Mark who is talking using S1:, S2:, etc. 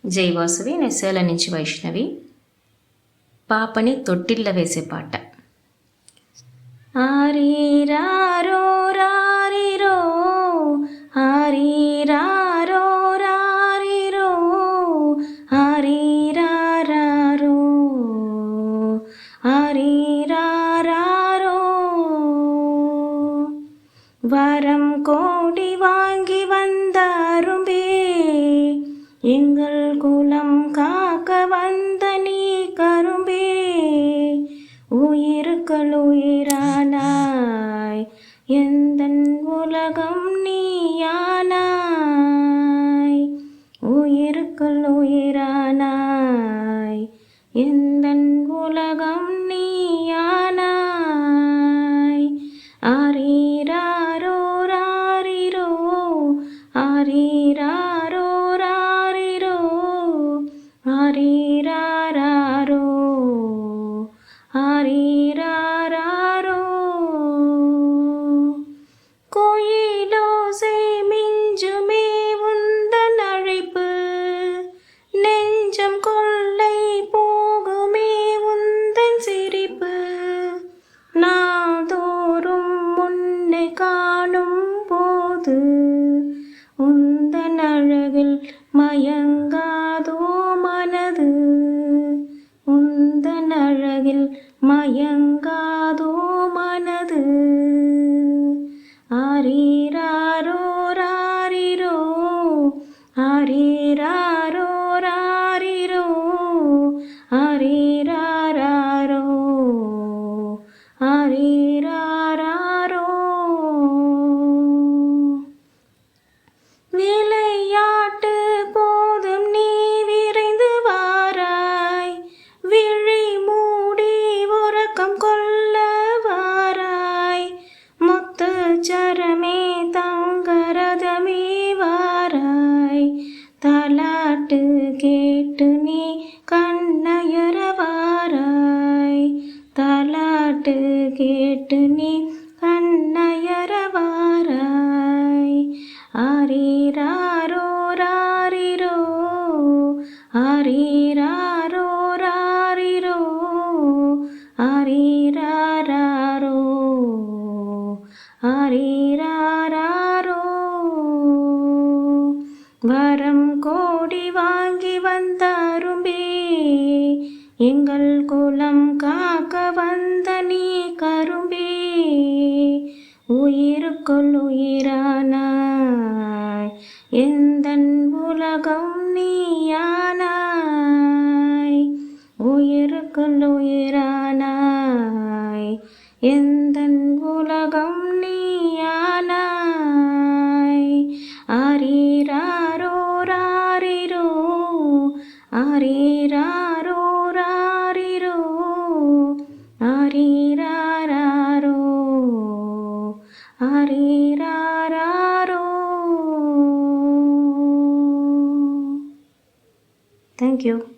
S1: జై వాసవి నేను సేల నుంచి వైష్ణవి. పాపని తొట్టిల్ల వేసే పాట. ఆరీరారో రారిరో ఆరీరారో రారిరో ఆరీరారో ஆரீராரோ. வரம் கோடி வாங்கி வந்தாரும்பே, எங்கள் குலம் காக்க வந்த நீ கரும்பே. உயிருக்கள் உயிரானாய், எந்தன் உலகம் நீயானாய். உயிருக்கள் உயிரானாய், எந்தன் உலகம் நீயானாய். ஆரீராரோ ராரிரோ ஆரீராரோ ராரிரோ ஆரீராரோ ஆரீராரோ. கோயிலோசை மிஞ்சுமே உந்தன் அழைப்பு, நெஞ்சம் கொள்ளை போகுமே உந்தன் சிரிப்பு. நாள்தோறும் முன்னை காணும் போது உந்தன் அழகில் மயங்காதோ மனது. உந்தன் அழகில் மயங்காதோ மனது. ஆரீராரோ ராரிரோ ஆரீராரோ ராரிரோ ஆரீராரோ ஆரீராரோ. விளையாட்டு போதும் நீ விரைந்து வாராய், விழி மூடி உறக்கம் கொள்ள வாராய். முத்து சரமே தங்கரதமே வாராய், தாலாட்டு கேட்டு நீ கண்ணயர வாராய். தாலாட்டு கேட்டு நீ கண்ணயர வாராய். ஆரீராரோ ராரிரோ ஆரீராரோ ராரிரோ ஆரீராரோ ஆரீராரோ. வரம் கோடி வாங்கி வந்தாரும்பே, எங்கள் குலம் காக்க வந்த நீ கரும்பே. உயிருக்குள் உயிரானாய், எந்தன் உலகம் நீயானாய். உயிருக்குள் உயிரானாய், எந்தன் உலகம் நீயானாய். ஆரீராரோ ராரிரோ ஆரீராரோ ராரிரோ ஆரீராரோ ஆரீராரோ. Thank you.